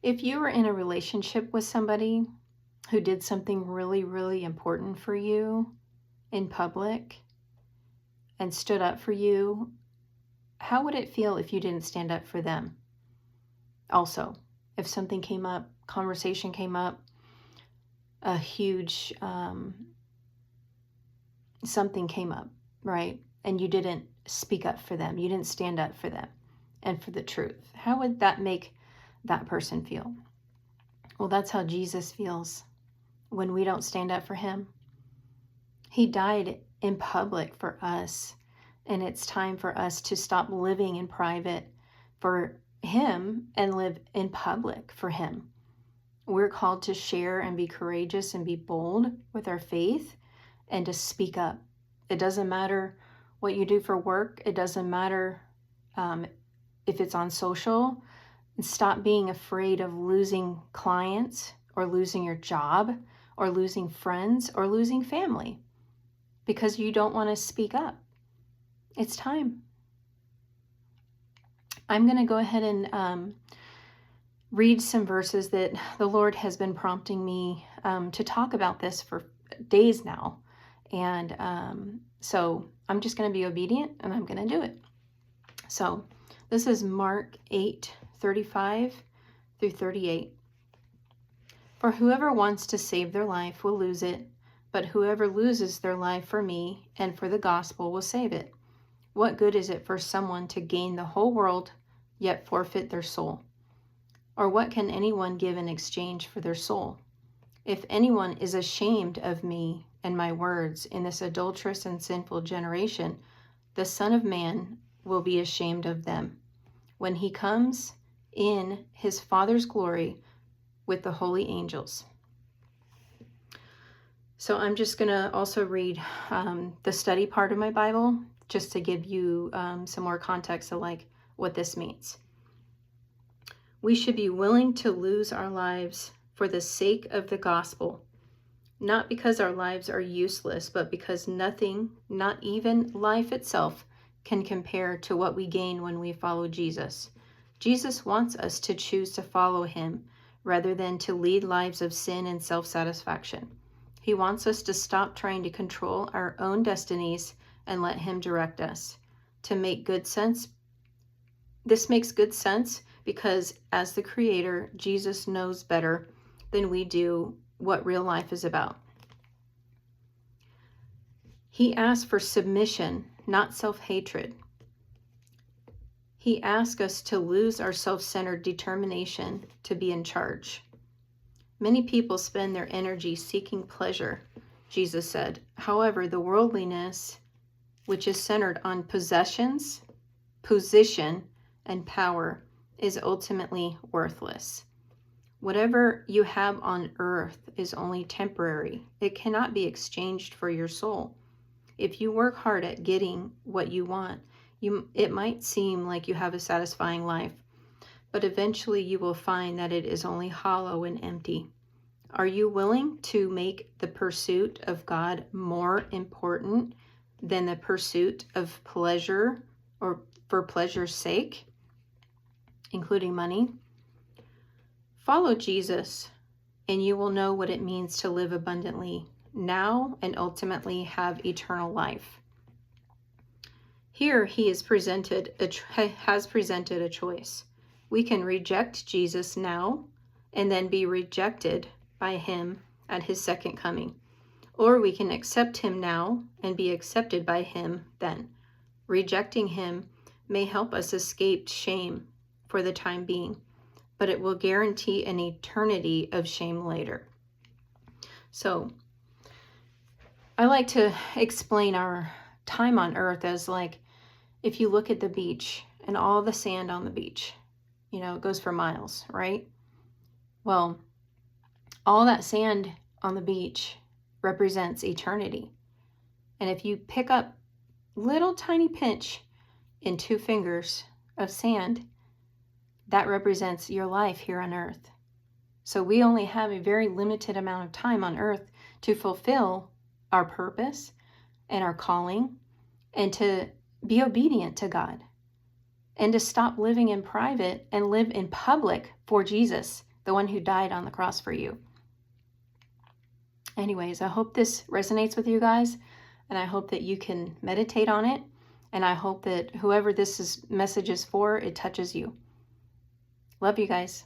If you were in a relationship with somebody who did something really, really important for you in public and stood up for you, how would it feel if you didn't stand up for them? Also, if something came up, conversation came up, a huge something came up, right? And you didn't speak up for them, you didn't stand up for them and for the truth. How would that make that person feel? Well, that's how Jesus feels when we don't stand up for him. He died in public for us, and it's time for us to stop living in private for him and live in public for him. We're called to share and be courageous and be bold with our faith and to speak up. It doesn't matter what you do for work. It doesn't matter if it's on social. Stop being afraid of losing clients or losing your job or losing friends or losing family because you don't want to speak up. It's time. I'm going to go ahead and read some verses that the Lord has been prompting me to talk about this for days now. And so I'm just going to be obedient and I'm going to do it. So this is Mark 8:35 through 38. For whoever wants to save their life will lose it, but whoever loses their life for me and for the gospel will save it. What good is it for someone to gain the whole world, yet forfeit their soul? Or what can anyone give in exchange for their soul? If anyone is ashamed of me and my words in this adulterous and sinful generation, the Son of Man will be ashamed of them when he comes in his Father's glory with the holy angels. So I'm just going to also read the study part of my Bible just to give you some more context of like what this means. We should be willing to lose our lives for the sake of the gospel, not because our lives are useless, but because nothing, not even life itself, can compare to what we gain when we follow Jesus. Jesus wants us to choose to follow him rather than to lead lives of sin and self-satisfaction. He wants us to stop trying to control our own destinies and let him direct us. To make good sense, this makes good sense because as the Creator, Jesus knows better than we do what real life is about. He asks for submission, not self-hatred. He asks us to lose our self-centered determination to be in charge. Many people spend their energy seeking pleasure, Jesus said. However, the worldliness, which is centered on possessions, position, and power, is ultimately worthless. Whatever you have on earth is only temporary. It cannot be exchanged for your soul. If you work hard at getting what you want, it might seem like you have a satisfying life, but eventually you will find that it is only hollow and empty. Are you willing to make the pursuit of God more important than the pursuit of pleasure or for pleasure's sake, including money? Follow Jesus, and you will know what it means to live abundantly now and ultimately have eternal life. Here he has presented a choice. We can reject Jesus now and then be rejected by him at his second coming. Or we can accept him now and be accepted by him then. Rejecting him may help us escape shame for the time being, but it will guarantee an eternity of shame later. So I like to explain our time on earth as like, if you look at the beach and all the sand on the beach, it goes for miles, right? Well, all that sand on the beach represents eternity. And if you pick up little tiny pinch in 2 fingers of sand, that represents your life here on earth. So we only have a very limited amount of time on earth to fulfill our purpose and our calling and to be obedient to God and to stop living in private and live in public for Jesus the one who died on the cross for you. Anyways, I hope this resonates with you guys, and I hope that you can meditate on it, and I hope that whoever message is for, it touches you. Love you guys.